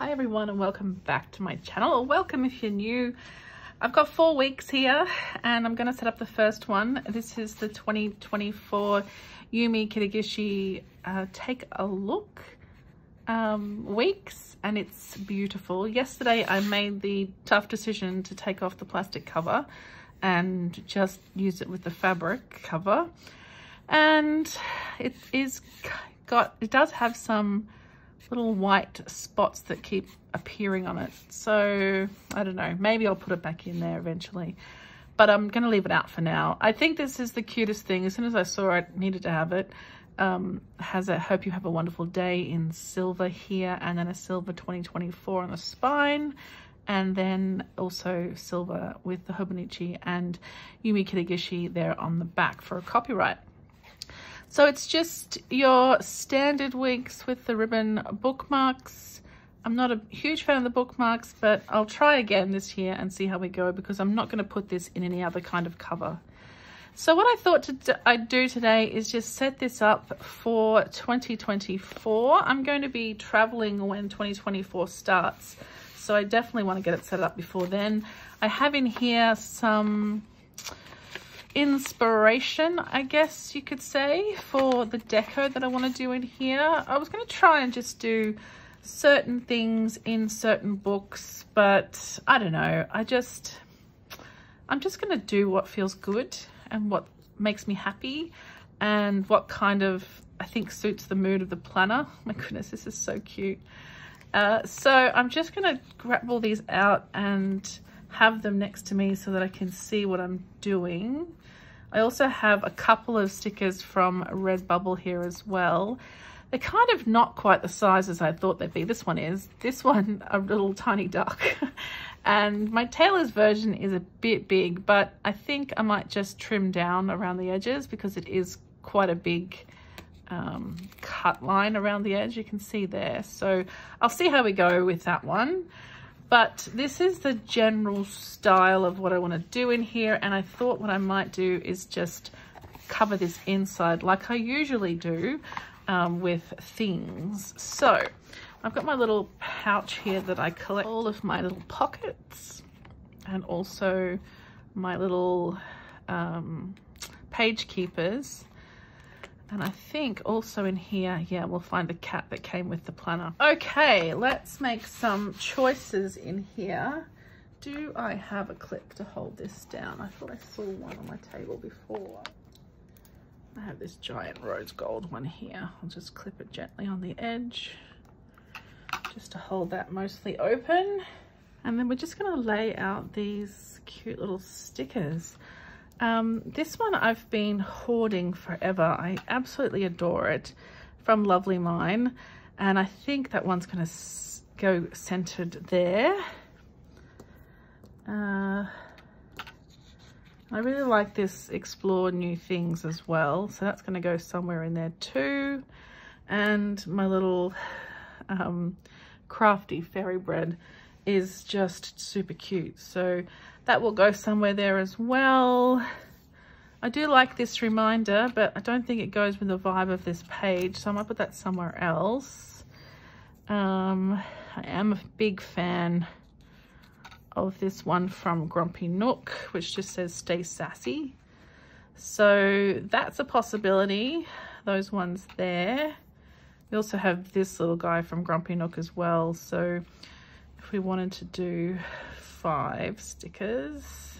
Hi everyone and welcome back to my channel, or welcome if you're new. I've got 4 weeks here and I'm going to set up the first one. This is the 2024 Yumi Kitagishi Take a Look weeks, and it's beautiful. Yesterday I made the tough decision to take off the plastic cover and just use it with the fabric cover, and it does have some little white spots that keep appearing on it, so I don't know, maybe I'll put it back in there eventually, but I'm gonna leave it out for now. I think this is the cutest thing. As soon as I saw it, needed to have it. Has a hope you have a wonderful day in silver here, and then a silver 2024 on the spine, and then also silver with the Hobonichi and Yumi Kitagishi there on the back for a copyright. So it's just your standard weeks with the ribbon bookmarks. I'm not a huge fan of the bookmarks, but I'll try again this year and see how we go, because I'm not going to put this in any other kind of cover. So what I thought I'd do today is just set this up for 2024. I'm going to be traveling when 2024 starts, so I definitely want to get it set up before then. I have in here some inspiration, I guess you could say, for the deco that I want to do in here. I was going to try and just do certain things in certain books, but I don't know. I'm just going to do what feels good and what makes me happy and what kind of, I think, suits the mood of the planner. My goodness, this is so cute. So I'm just going to grab all these out and have them next to me so that I can see what I'm doing. I also have a couple of stickers from Redbubble here as well. They're kind of not quite the size as I thought they'd be. This one is. This one, a little tiny duck. And my Taylor's version is a bit big, but I think I might just trim down around the edges because it is quite a big cut line around the edge. You can see there. So I'll see how we go with that one. But this is the general style of what I want to do in here, and I thought what I might do is just cover this inside like I usually do with things. So I've got my little pouch here that I collect all of my little pockets, and also my little page keepers. And I think also in here, yeah, we'll find the cat that came with the planner. Okay, let's make some choices in here. Do I have a clip to hold this down? I thought I saw one on my table before. I have this giant rose gold one here. I'll just clip it gently on the edge, just to hold that mostly open. And then we're just gonna lay out these cute little stickers. This one I've been hoarding forever. I absolutely adore it, from Lovely Mine, and I think that one's going to go centered there. I really like this Explore New Things as well, so that's going to go somewhere in there too. And my little crafty fairy bread is just super cute, so that will go somewhere there as well. I do like this reminder, but I don't think it goes with the vibe of this page, so I might put that somewhere else. I am a big fan of this one from Grumpy Nook, which just says stay sassy, so that's a possibility. Those ones there. We also have this little guy from Grumpy Nook as well, so if we wanted to do 5 stickers,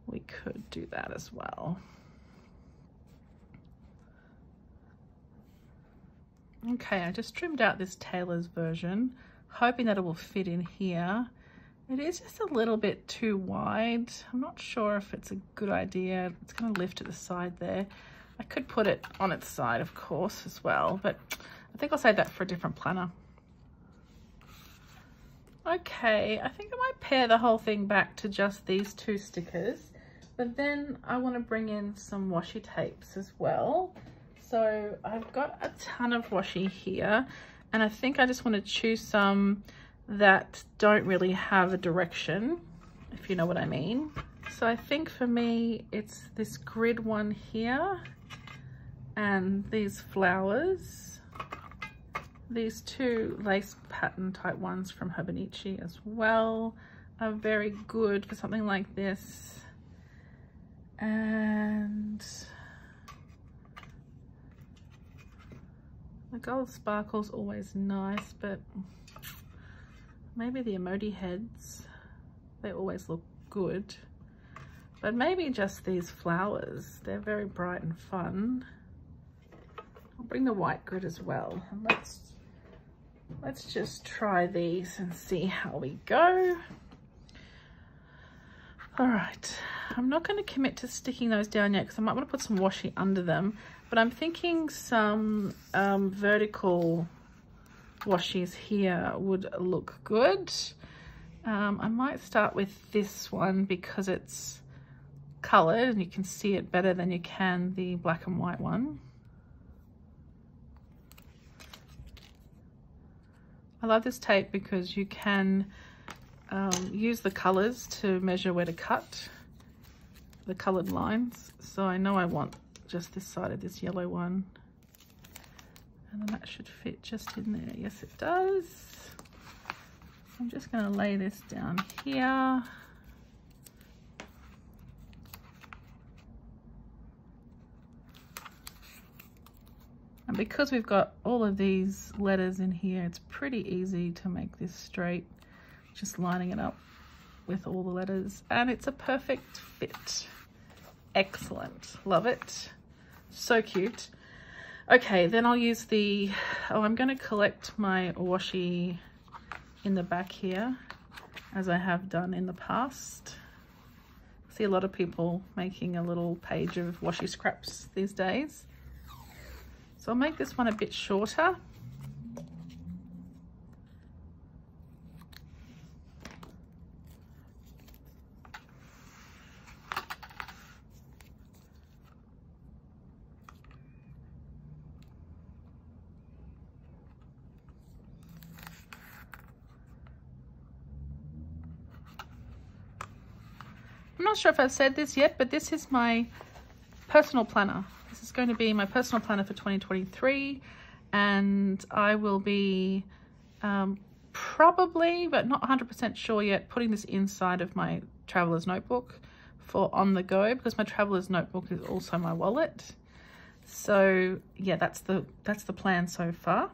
we could do that as well. Okay, I just trimmed out this Taylor's version, hoping that it will fit in here. It is just a little bit too wide. I'm not sure if it's a good idea. It's going to lift to the side there. I could put it on its side, of course, as well, but I think I'll save that for a different planner. Okay, I think I might pare the whole thing back to just these 2 stickers, but then I want to bring in some washi tapes as well. So I've got a ton of washi here, and I think I just want to choose some that don't really have a direction, if you know what I mean. So I think for me, it's this grid one here, and these flowers. these two lace pattern type ones from Hobonichi as well are very good for something like this. And the gold sparkle's always nice, but maybe the emoji heads, they always look good. But maybe just these flowers, they're very bright and fun. I'll bring the white grid as well. And let's just try these and see how we go. All right, I'm not going to commit to sticking those down yet because I might want to put some washi under them, but I'm thinking some vertical washies here would look good. I might start with this one because it's colored and you can see it better than you can the black and white one. I love this tape because you can use the colors to measure where to cut the colored lines. So I know I want just this side of this yellow one, and then that should fit just in there. Yes, it does. I'm just going to lay this down here. And because we've got all of these letters in here, it's pretty easy to make this straight, just lining it up with all the letters, and it's a perfect fit. Excellent, love it, so cute. Okay, then I'll use the, I'm going to collect my washi in the back here, as I have done in the past. I see a lot of people making a little page of washi scraps these days. So I'll make this one a bit shorter. I'm not sure if I've said this yet, but this is my personal planner. This is going to be my personal planner for 2023, and I will be probably, but not 100% sure yet, putting this inside of my traveler's notebook for on the go, because my traveler's notebook is also my wallet. So yeah, that's the plan so far.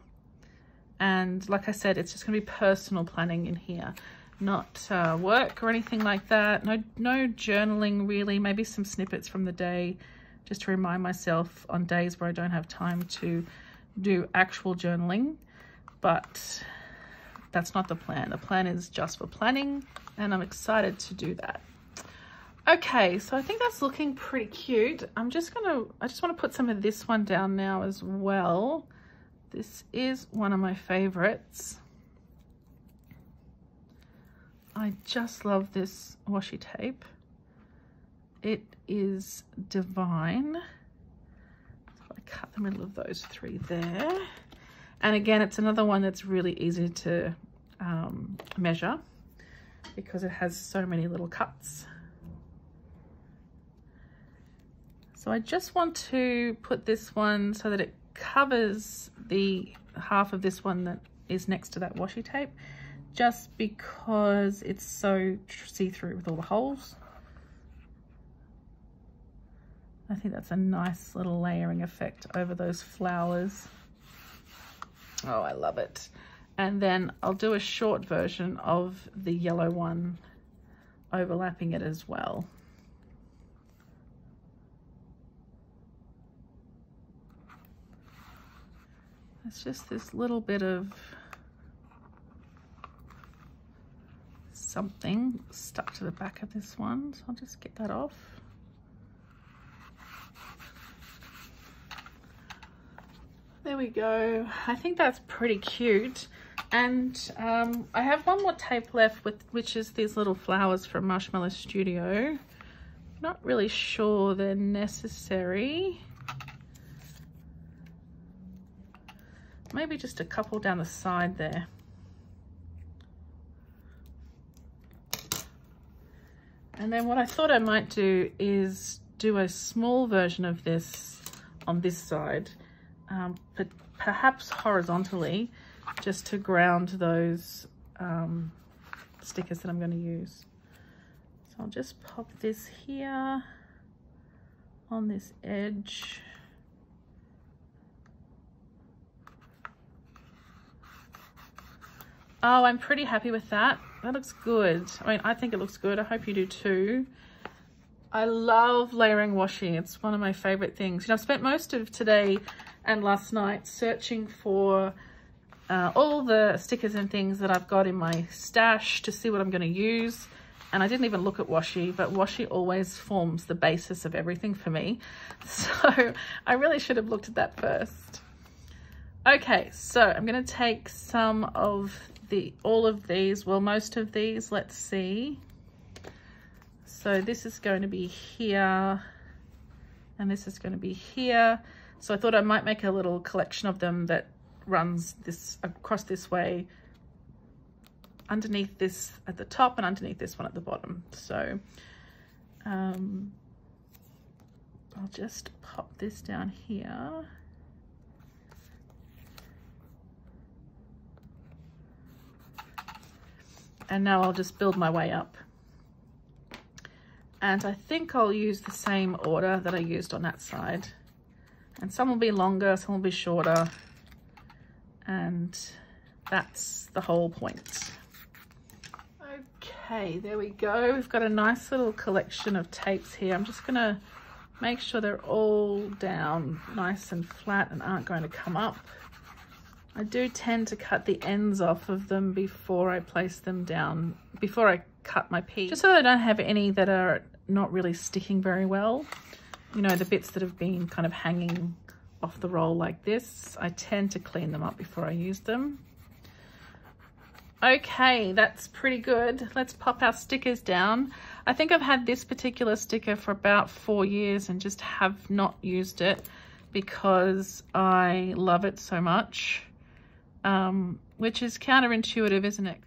And like I said, it's just going to be personal planning in here, not work or anything like that. No journaling really, maybe some snippets from the day, just to remind myself on days where I don't have time to do actual journaling. But that's not the plan. The plan is just for planning, and I'm excited to do that. Okay, so I think that's looking pretty cute. I just want to put some of this one down now as well. This is one of my favorites. I just love this washi tape. It is divine. So I cut the middle of those three there. And again, it's another one that's really easy to measure because it has so many little cuts. So I just want to put this one so that it covers the half of this one that is next to that washi tape, just because it's so see-through with all the holes. I think that's a nice little layering effect over those flowers. Oh, I love it. And then I'll do a short version of the yellow one overlapping it as well. It's just this little bit of something stuck to the back of this one, so I'll just get that off. There we go. I think that's pretty cute. And I have one more tape left, which is these little flowers from Marshmallow Studio. Not really sure they're necessary. Maybe just a couple down the side there. And then what I thought I might do is do a small version of this on this side, perhaps horizontally, just to ground those stickers that I'm going to use. So I'll just pop this here on this edge. Oh, I'm pretty happy with that. That looks good. I mean, I think it looks good. I hope you do too. I love layering washi. It's one of my favorite things. You know, I've spent most of today and last night searching for all the stickers and things that I've got in my stash to see what I'm going to use. And I didn't even look at washi, but washi always forms the basis of everything for me. So I really should have looked at that first. Okay, so I'm going to take some of all of these, well, most of these, let's see. So this is going to be here, and this is going to be here. So I thought I might make a little collection of them that runs this across this way, underneath this at the top and underneath this one at the bottom. So I'll just pop this down here. And now I'll just build my way up. And I think I'll use the same order that I used on that side. And some will be longer, some will be shorter. And that's the whole point. Okay, there we go. We've got a nice little collection of tapes here. I'm just gonna make sure they're all down nice and flat and aren't going to come up. I do tend to cut the ends off of them before I place them down, before I cut my piece, just so that I don't have any that are not really sticking very well. You know, the bits that have been kind of hanging off the roll like this, I tend to clean them up before I use them. Okay, that's pretty good. Let's pop our stickers down. I think I've had this particular sticker for about 4 years and just have not used it because I love it so much. Which is counterintuitive, isn't it?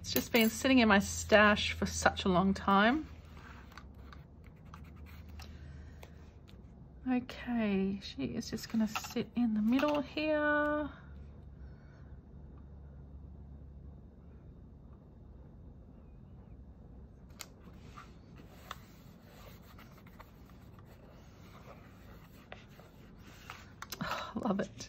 It's just been sitting in my stash for such a long time. Okay, she is just going to sit in the middle here. Oh, love it.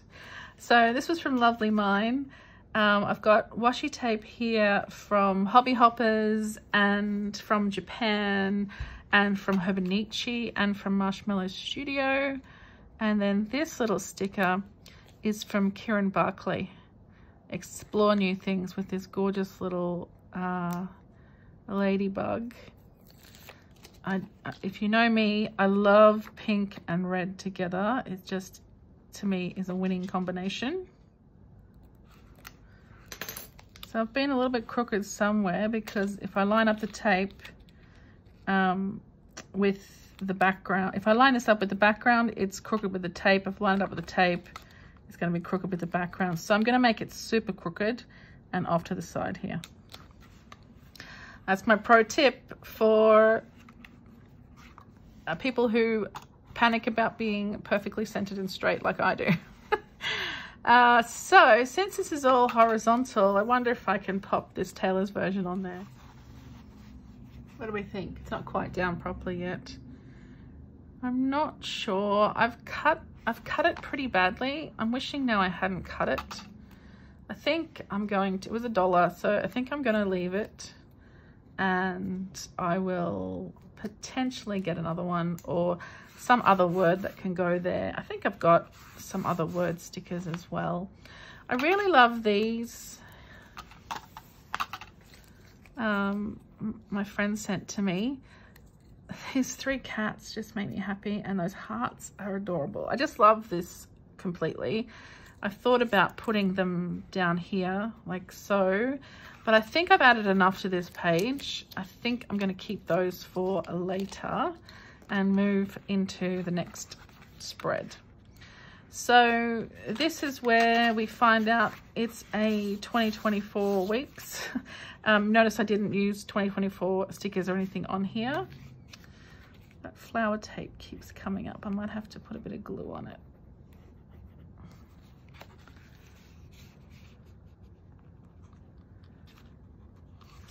So this was from Lovely Mine. I've got washi tape here from Hobby Hoppers and from Japan and from Hobonichi and from Marshmallow Studio. And then this little sticker is from Kieran Barclay. Explore new things with this gorgeous little ladybug. If you know me, I love pink and red together. It just, to me, is a winning combination. So I've been a little bit crooked somewhere because if I line up the tape with the background, if I line this up with the background, it's crooked with the tape. If I line it up with the tape, it's going to be crooked with the background. So I'm going to make it super crooked and off to the side here. That's my pro tip for people who panic about being perfectly centered and straight like I do. So since this is all horizontal, I wonder if I can pop this Taylor's version on there. What do we think? It's not quite down properly yet. I'm not sure. I've cut it pretty badly. I'm wishing now I hadn't cut it. I think I'm going to, it was $1, so I think I'm going to leave it and I will potentially get another one or some other word that can go there. I think I've got some other word stickers as well. I really love these. My friend sent to me. These 3 cats just make me happy and those hearts are adorable. I just love this completely. I've thought about putting them down here like so, but I think I've added enough to this page. I think I'm going to keep those for later and move into the next spread. So this is where we find out it's a 2024 weeks. Notice I didn't use 2024 stickers or anything on here. That flower tape keeps coming up. I might have to put a bit of glue on it.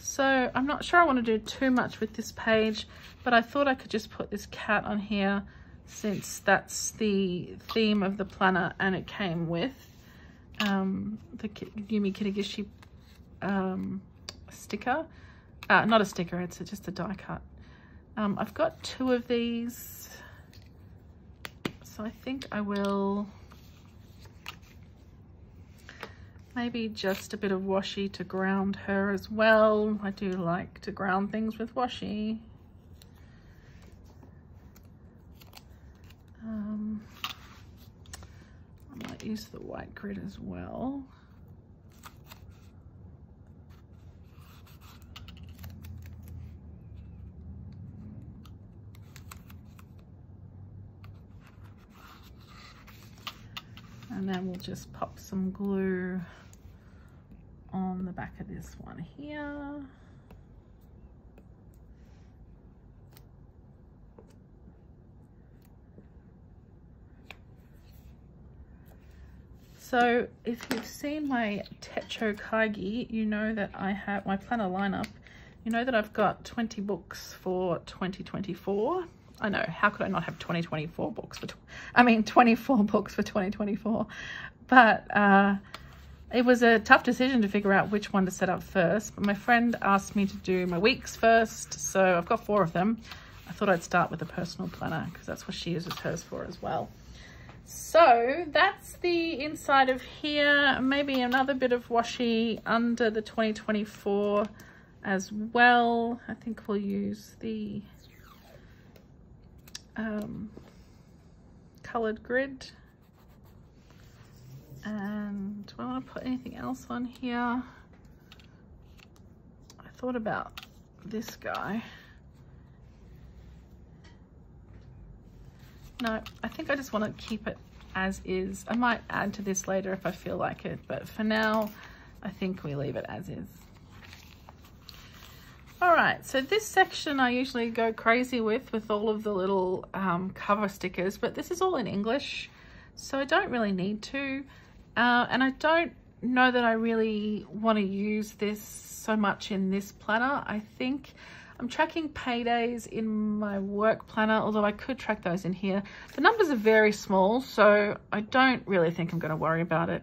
So I'm not sure I want to do too much with this page, but I thought I could just put this cat on here since that's the theme of the planner and it came with the Yumi Kitagishi sticker. Not a sticker, it's just a die cut. I've got 2 of these, so I think I will maybe just a bit of washi to ground her as well. I do like to ground things with washi. I might use the white grid as well. And then we'll just pop some glue on the back of this one here. So if you've seen my Techo Kaigi, you know that I have my planner lineup. You know that I've got 20 books for 2024. I know, how could I not have 24 books for 24 books for 2024? But it was a tough decision to figure out which one to set up first. But my friend asked me to do my weeks first, so I've got 4 of them. I thought I'd start with a personal planner because that's what she uses hers for as well. So that's the inside of here. Maybe another bit of washi under the 2024 as well. I think we'll use the colored grid. And do I want to put anything else on here? I thought about this guy. No, I think I just want to keep it as is. I might add to this later if I feel like it, but for now, I think we leave it as is. All right, so this section I usually go crazy with all of the little cover stickers, but this is all in English, so I don't really need to. And I don't know that I really want to use this so much in this planner. I think I'm tracking paydays in my work planner, although I could track those in here. The numbers are very small, so I don't really think I'm going to worry about it.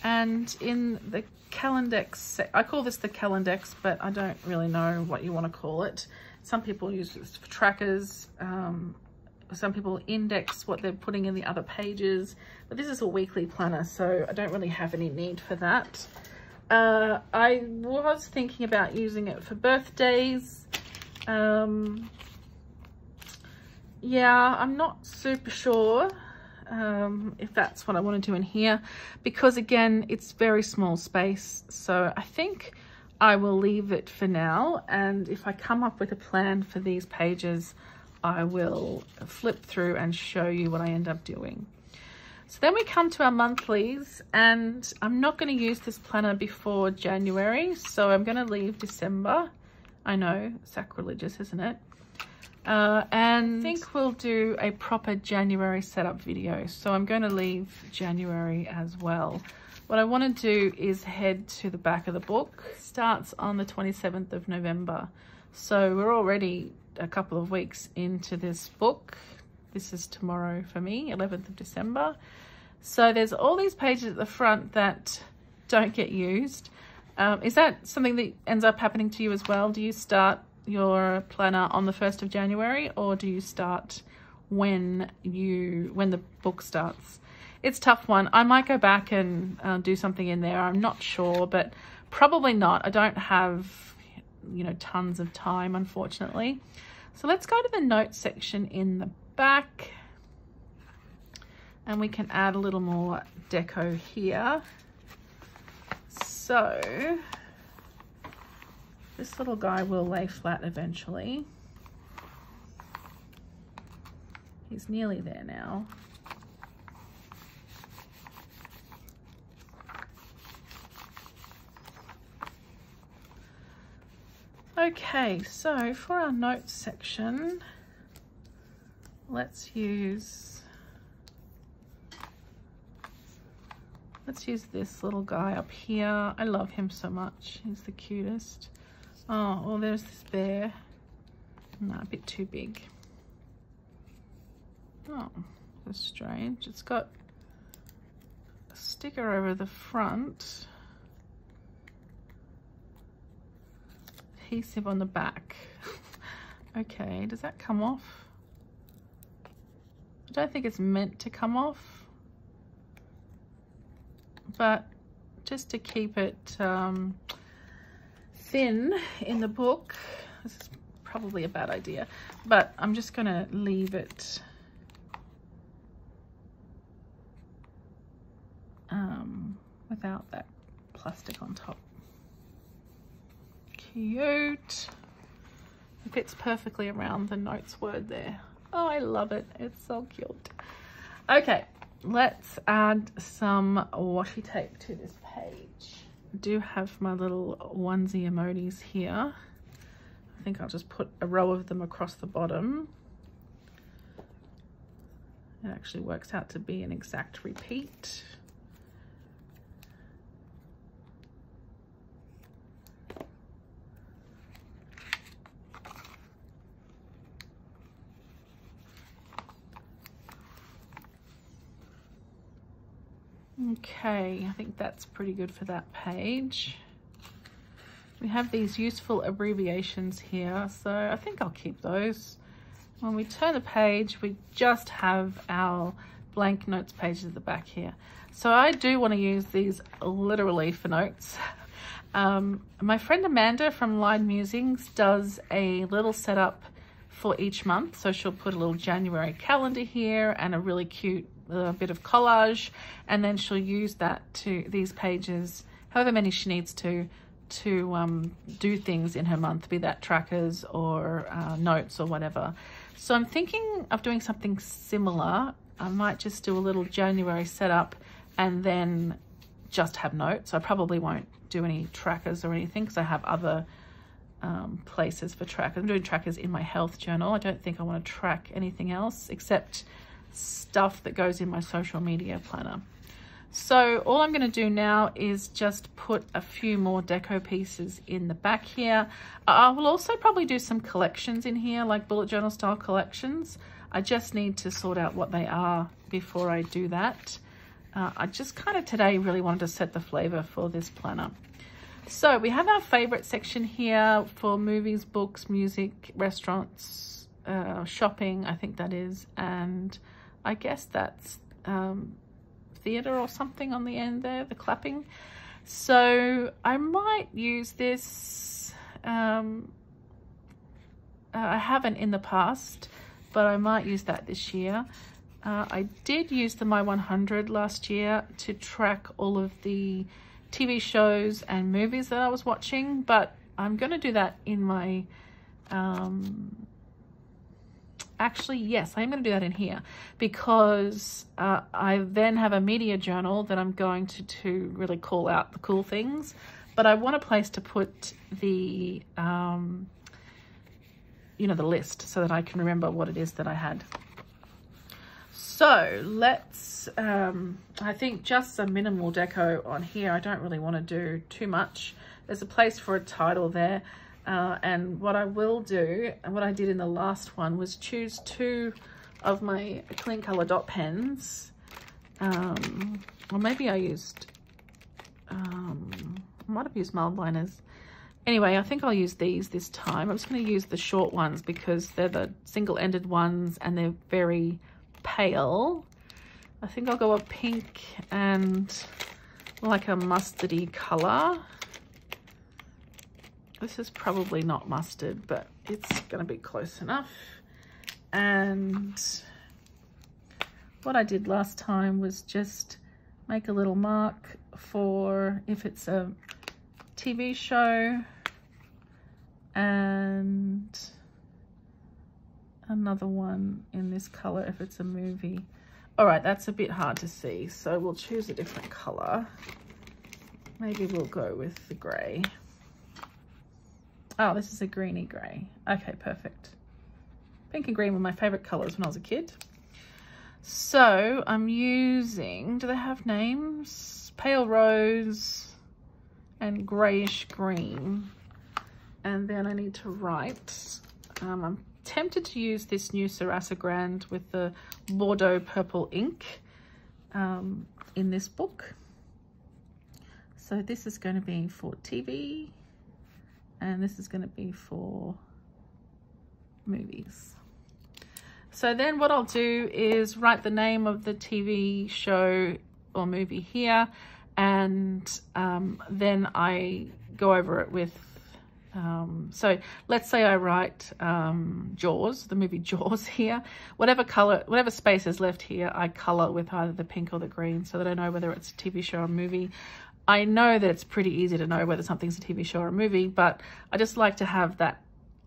And in the Calendex, I call this the Calendex, but I don't really know what you want to call it. Some people use this for trackers. Some people index what they're putting in the other pages, but this is a weekly planner, so I don't really have any need for that. I was thinking about using it for birthdays. Yeah, I'm not super sure if that's what I want to do in here, because again, it's very small space. So I think I will leave it for now. And if I come up with a plan for these pages, I will flip through and show you what I end up doing. So then we come to our monthlies, and I'm not going to use this planner before January, so I'm going to leave December. I know, sacrilegious, isn't it? And I think we'll do a proper January setup video, so I'm going to leave January as well. What I want to do is head to the back of the book. It starts on the 27th of November, so we're already a couple of weeks into this book. This is tomorrow for me, 11th of December. So there's all these pages at the front that don't get used. Is that something that ends up happening to you as well? Do you start your planner on the 1st of January, or do you start when the book starts? It's a tough one. I might go back and do something in there. I'm not sure, but probably not. I don't have, you know, tons of time, unfortunately. So let's go to the notes section in the back, and we can add a little more deco here. So this little guy will lay flat eventually. He's nearly there now. Okay, so for our notes section, let's use Let's use this little guy up here. I love him so much. He's the cutest. Oh, well, there's this bear. No, a bit too big. Oh, that's strange. It's got a sticker over the front. Adhesive on the back. Okay, does that come off? I don't think it's meant to come off, but just to keep it thin in the book, this is probably a bad idea, but I'm just gonna leave it without that plastic on top. Cute. It fits perfectly around the notes word there. Oh, I love it. It's so cute. Okay, let's add some washi tape to this page. I do have my little onesie emojis here. I think I'll just put a row of them across the bottom. It actually works out to be an exact repeat. Okay, I think that's pretty good for that page. We have these useful abbreviations here, so I think I'll keep those. When we turn the page, we just have our blank notes pages at the back here. So I do want to use these literally for notes. My friend Amanda from Line Musings does a little setup for each month. So she'll put a little January calendar here and a really cute bit of collage, and then she'll use that to these pages, however many she needs to do things in her month, be that trackers or notes or whatever. So I'm thinking of doing something similar. I might just do a little January setup and then just have notes. I probably won't do any trackers or anything because I have other places for trackers. I'm doing trackers in my health journal. I don't think I want to track anything else except stuff that goes in my social media planner. So all I'm going to do now is just put a few more deco pieces in the back here. I will also probably do some collections in here, like bullet journal style collections. I just need to sort out what they are before I do that. I just kind of today really wanted to set the flavor for this planner. So we have our favorite section here for movies, books, music, restaurants, shopping, I think that is, and I guess that's theatre or something on the end there, the clapping. So I might use this. I haven't in the past, but I might use that this year. I did use the My 100 last year to track all of the TV shows and movies that I was watching, but I'm going to do that in my actually, yes, I'm going to do that in here because I then have a media journal that I'm going to really call out the cool things, but I want a place to put the, you know, the list so that I can remember what it is that I had. So let's, I think just some minimal deco on here. I don't really want to do too much. There's a place for a title there. And what I will do, and what I did in the last one, was choose 2 of my clean color dot pens. Or maybe I used, I might have used mild liners. Anyway, I think I'll use these this time. I'm just going to use the short ones because they're the single-ended ones and they're very pale. I think I'll go a pink and like a mustardy color. This is probably not mustard, but it's going to be close enough. And what I did last time was just make a little mark for if it's a TV show and another one in this color if it's a movie. All right, that's a bit hard to see, so we'll choose a different color. Maybe we'll go with the gray. Oh, this is a greeny gray. Okay, perfect. Pink and green were my favorite colors when I was a kid. So I'm using, do they have names? pale rose and grayish green. And then I need to write. I'm tempted to use this new Sarasa Grand with the Bordeaux purple ink in this book. So this is going to be for TV and this is going to be for movies. So then what I'll do is write the name of the TV show or movie here, and then I go over it with, so let's say I write Jaws, the movie Jaws here. Whatever color, whatever space is left here, I color with either the pink or the green so that I know whether it's a TV show or movie. I know that it's pretty easy to know whether something's a TV show or a movie, but I just like to have that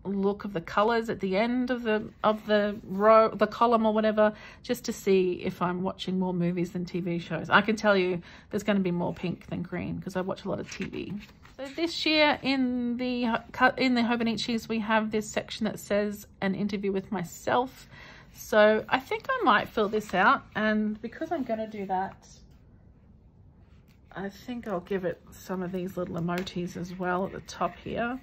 look of the colors at the end of the row, the column or whatever, just to see if I'm watching more movies than TV shows. I can tell you there's going to be more pink than green because I watch a lot of TV. So this year in the Hobonichis we have this section that says an interview with myself. So I think I might fill this out, and because I'm going to do that, I think I'll give it some of these little emojis as well at the top here.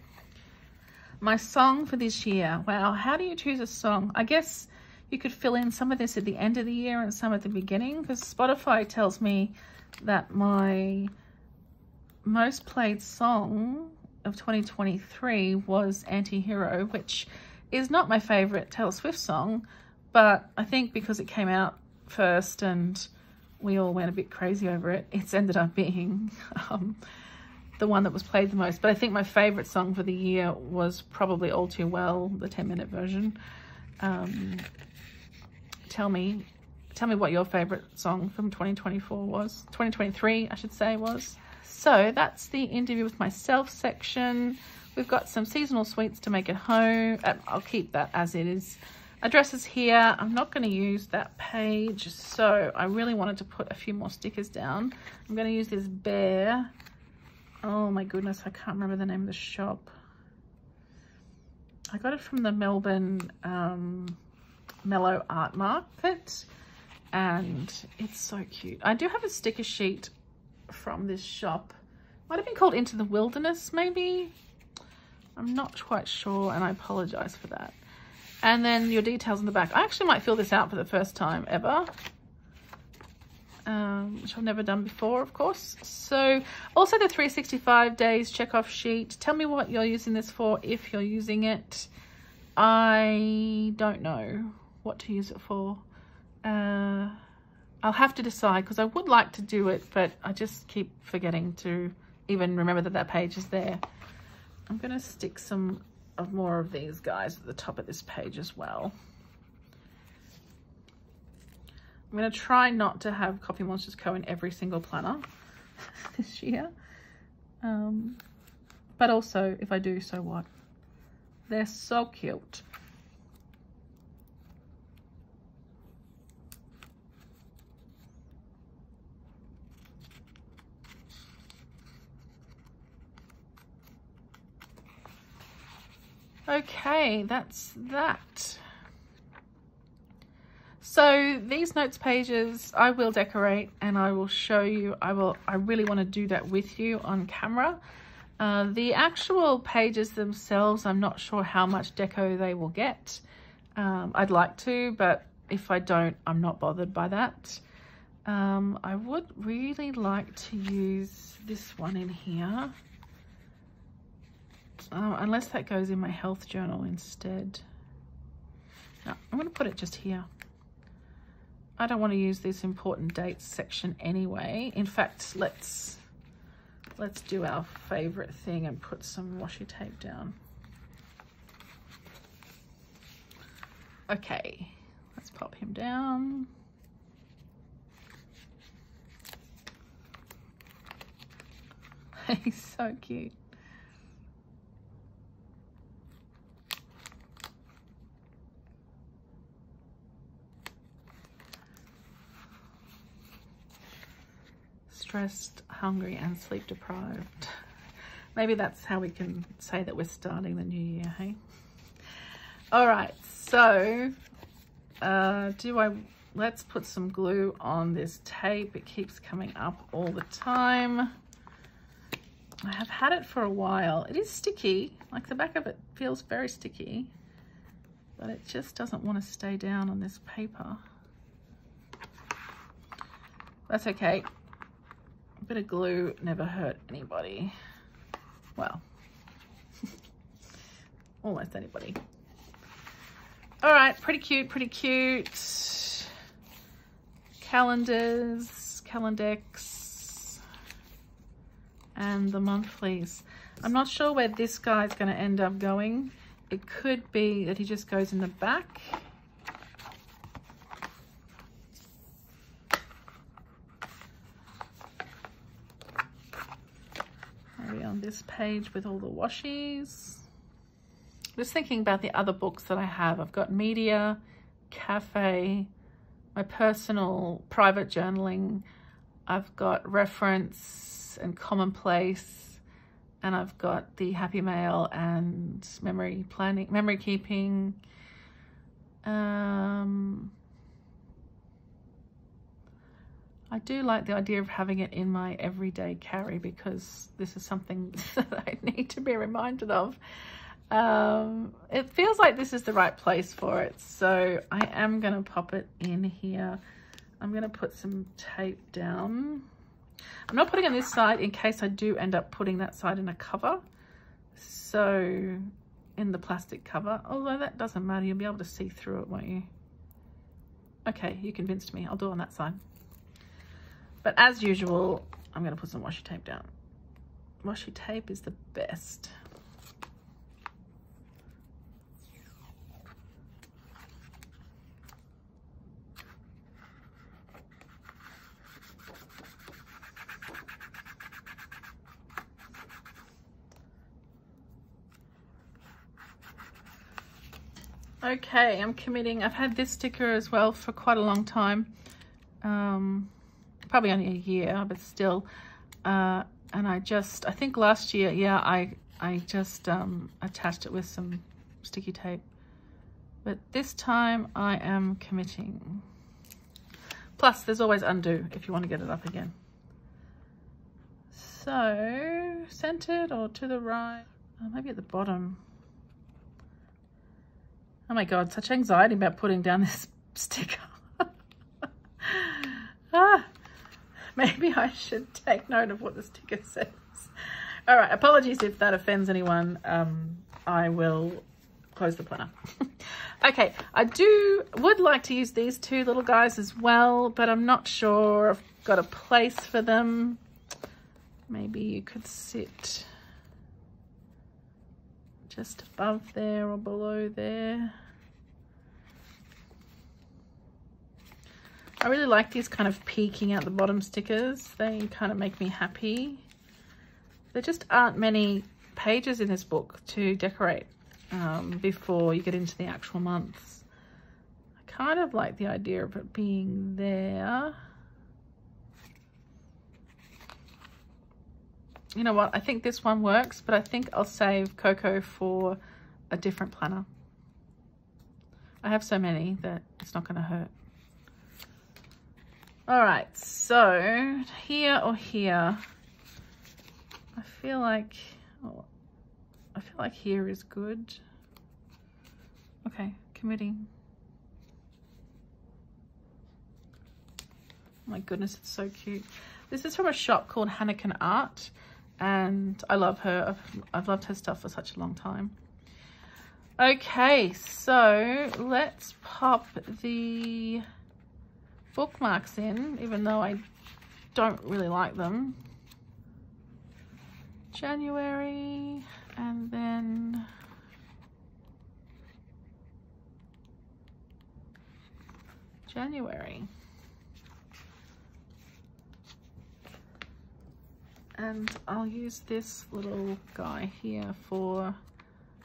My song for this year. Wow, how do you choose a song? I guess you could fill in some of this at the end of the year and some at the beginning, because Spotify tells me that my most played song of 2023 was Anti-Hero, which is not my favorite Taylor Swift song, but I think because it came out first and we all went a bit crazy over it, it's ended up being the one that was played the most. But I think my favorite song for the year was probably All Too Well, the 10-minute version. Tell me what your favorite song from 2024 was. 2023, I should say, was. So that's the interview with myself section. We've got some seasonal sweets to make at home. I'll keep that as it is. Addresses here. I'm not going to use that page, so I really wanted to put a few more stickers down. I'm going to use this bear. Oh my goodness, I can't remember the name of the shop. I got it from the Melbourne Mellow Art Market, and it's so cute. I do have a sticker sheet from this shop. Might have been called Into the Wilderness, maybe. I'm not quite sure, and I apologize for that. And then your details in the back. I actually might fill this out for the first time ever, which I've never done before, of course. So also the 365 days checkoff sheet. Tell me what you're using this for, if you're using it. I don't know what to use it for. I'll have to decide, because I would like to do it, but I just keep forgetting to even remember that that page is there. I'm going to stick some of more of these guys at the top of this page as well. I'm going to try not to have Copy Monsters Co. in every single planner this year. But also, if I do, so what? They're so cute. Okay, that's that. So these notes pages I will decorate and I will show you. I really want to do that with you on camera. The actual pages themselves, I'm not sure how much deco they will get. I'd like to, but if I don't, I'm not bothered by that. I would really like to use this one in here. Unless that goes in my health journal instead. No, I'm going to put it just here. I don't want to use this important dates section anyway. In fact, let's do our favorite thing and put some washi tape down. Okay, let's pop him down. He's so cute. Stressed, hungry, and sleep deprived. Maybe that's how we can say that we're starting the new year, hey? All right, so do I let's put some glue on this tape. It keeps coming up all the time. I have had it for a while. It is sticky, like the back of it feels very sticky, but it just doesn't want to stay down on this paper. That's okay. A bit of glue never hurt anybody. Well, almost anybody. All right, pretty cute, pretty cute. Calendars, calendex, and the monthlies. I'm not sure where this guy's going to end up going. It could be that he just goes in the back. Maybe on this page with all the washies. Just thinking about the other books that I have. I've got media, cafe, my personal private journaling. I've got reference and commonplace, and I've got the happy mail and memory planning, memory keeping. I do like the idea of having it in my everyday carry because this is something that I need to be reminded of. It feels like this is the right place for it, so I am going to pop it in here. I'm going to put some tape down. I'm not putting it on this side in case I do end up putting that side in a cover, so in the plastic cover, although that doesn't matter, you'll be able to see through it, won't you? Okay, you convinced me. I'll do it on that side. But as usual, I'm going to put some washi tape down. Washi tape is the best. Okay, I'm committing. I've had this sticker as well for quite a long time. Probably only a year, but still. And I think last year, yeah, I just attached it with some sticky tape. But this time I am committing. Plus, there's always undo if you want to get it up again. So, centered or to the right? Maybe at the bottom. Oh my God, such anxiety about putting down this sticker. Maybe I should take note of what the sticker says. All right, apologies if that offends anyone. I will close the planner. Okay, I would like to use these two little guys as well, but I'm not sure I've got a place for them. Maybe you could sit just above there or below there. I really like these kind of peeking out the bottom stickers. They kind of make me happy. There just aren't many pages in this book to decorate before you get into the actual months. I kind of like the idea of it being there. You know what? I think this one works, but I think I'll save Coco for a different planner. I have so many that it's not going to hurt. All right, so here or here, I feel like here is good. Okay, committing. Oh my goodness, it's so cute. This is from a shop called Hanneken Art, and I love her. I've loved her stuff for such a long time. Okay, so let's pop the bookmarks in, even though I don't really like them. January, and then January. And I'll use this little guy here for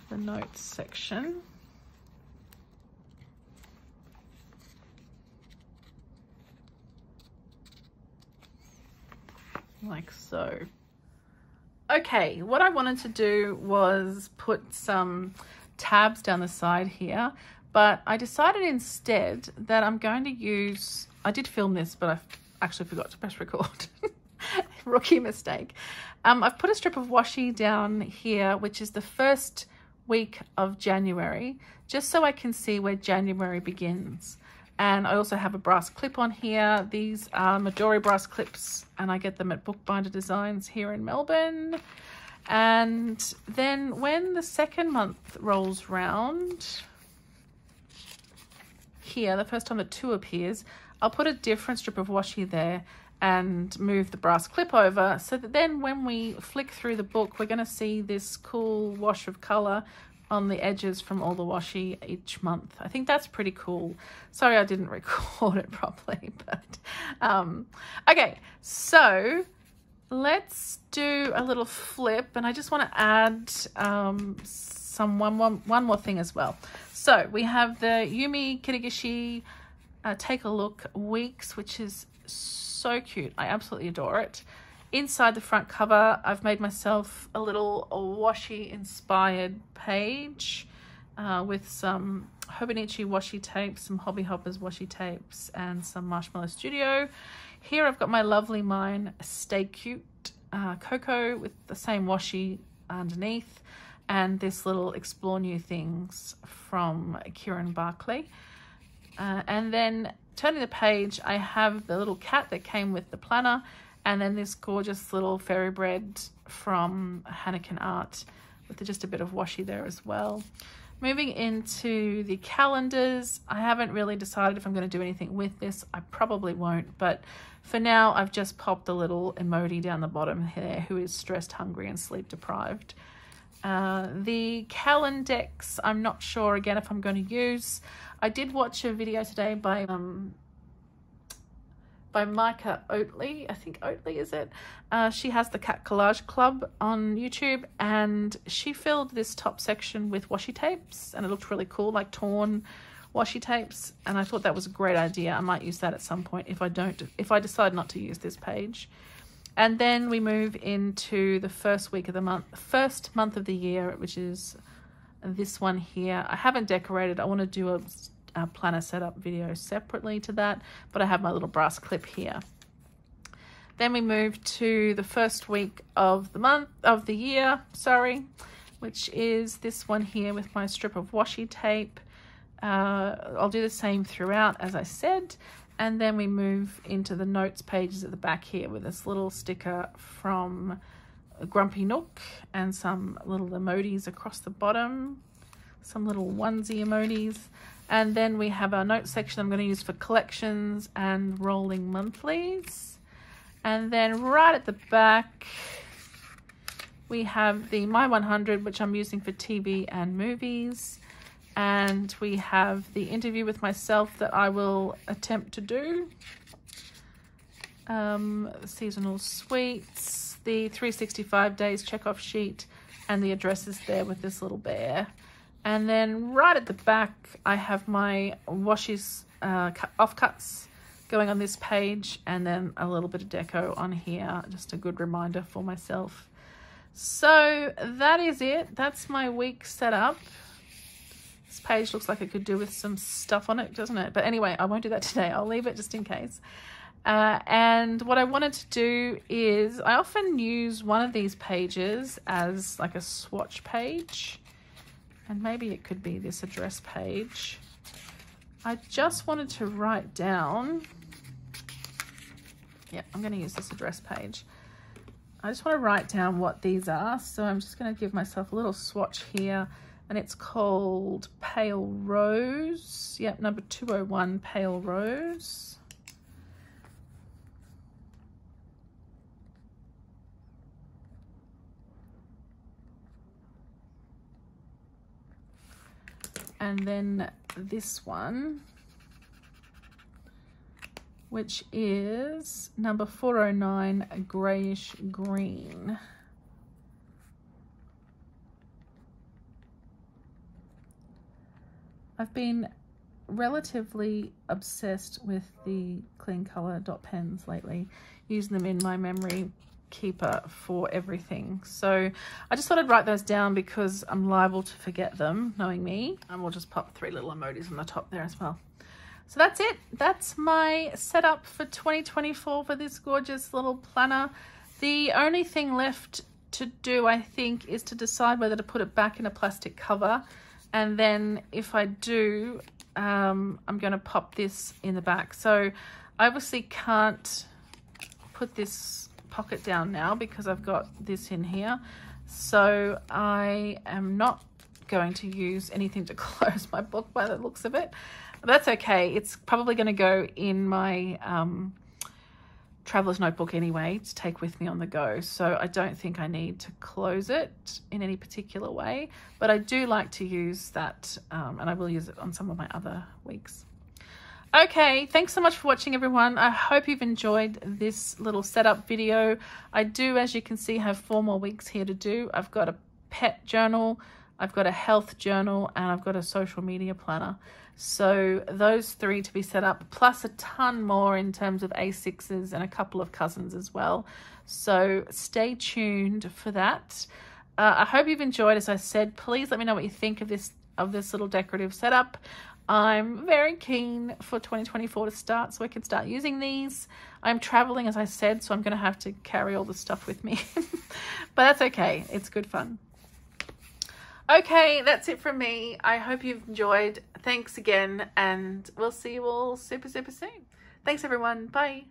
the notes section. Like so. Okay, what I wanted to do was put some tabs down the side here, But I decided instead that I'm going to use, I did film this, but I actually forgot to press record. Rookie mistake. I've put a strip of washi down here, which is the first week of January, just so I can see where January begins. And I also have a brass clip on here. These are Midori brass clips, and I get them at Bookbinder Designs here in Melbourne. And then when the second month rolls round, here, the first time the 2 appears, I'll put a different strip of washi there and move the brass clip over, so that then when we flick through the book, we're going to see this cool wash of color on the edges from all the washi each month. I think that's pretty cool. Sorry I didn't record it properly, but okay, so let's do a little flip, and I just want to add one more thing as well. So we have the Yumi Kirigishi Take a Look Weeks, which is so cute. I absolutely adore it. Inside the front cover, I've made myself a little washi inspired page with some Hobonichi washi tapes, some Hobby Hoppers washi tapes, and some Marshmallow Studio. Here I've got my lovely mine Stay Cute Cocoa with the same washi underneath, and this little Explore New Things from Kieran Barclay. And then turning the page, I have the little cat that came with the planner, and then this gorgeous little fairy bread from Hanneken Art with just a bit of washi there as well. Moving into the calendars, I haven't really decided if I'm going to do anything with this. I probably won't, but for now I've just popped a little emoji down the bottom here who is stressed, hungry and sleep deprived. The Calendex, I'm not sure again if I'm going to use. I did watch a video today by Micah Oatley. I think Oatley is it. She has the Cat Collage Club on YouTube, and she filled this top section with washi tapes, and it looked really cool, like torn washi tapes, and I thought that was a great idea. I might use that at some point if I decide not to use this page. And then we move into the first week of the month, first month of the year, which is this one here. I haven't decorated. I want to do a planner setup video separately to that, but I have my little brass clip here. Then we move to the first week of the year, which is this one here with my strip of washi tape. I'll do the same throughout, as I said. And then we move into the notes pages at the back here with this little sticker from Grumpy Nook and some little emojis across the bottom, some little onesie emojis. And then we have our notes section I'm going to use for collections and rolling monthlies. And then right at the back, we have the My 100, which I'm using for TV and movies. And we have the interview with myself that I will attempt to do. Seasonal sweets, the 365 days checkoff sheet, and the addresses there with this little bear. And then right at the back, I have my washi's offcuts going on this page, and then a little bit of deco on here, just a good reminder for myself. So that is it. That's my week set up. This page looks like it could do with some stuff on it, doesn't it? But anyway, I won't do that today. I'll leave it just in case. And what I wanted to do is I often use one of these pages as like a swatch page. And maybe it could be this address page. I just wanted to write down, yeah, I'm going to use this address page. I just want to write down what these are. So I'm just going to give myself a little swatch here. And it's called Pale Rose. Yep, number 201, Pale Rose. And then this one, which is number 409, Grayish Green. I've been relatively obsessed with the clean color dot pens lately, using them in my memory keeper for everything. So I just thought I'd write those down because I'm liable to forget them, knowing me. And we'll just pop 3 little emojis on the top there as well. So that's it. That's my setup for 2024 for this gorgeous little planner. The only thing left to do, I think, is to decide whether to put it back in a plastic cover. And then if I do, I'm going to pop this in the back. So I obviously can't put this pocket down now because I've got this in here. So I am not going to use anything to close my book by the looks of it. But that's okay. It's probably going to go in my traveler's notebook anyway to take with me on the go. So I don't think I need to close it in any particular way. But I do like to use that and I will use it on some of my other weeks. Okay, thanks so much for watching, everyone. I hope you've enjoyed this little setup video. I do, as you can see, have 4 more weeks here to do. I've got a pet journal, I've got a health journal, and I've got a social media planner. So those 3 to be set up, plus a ton more in terms of A6s and a couple of cousins as well. So stay tuned for that. I hope you've enjoyed. As I said, please let me know what you think of this little decorative setup. I'm very keen for 2024 to start so I can start using these. I'm traveling, as I said, so I'm going to have to carry all the stuff with me. But that's okay. It's good fun. Okay, that's it from me. I hope you've enjoyed. Thanks again, and we'll see you all super, super soon. Thanks, everyone. Bye.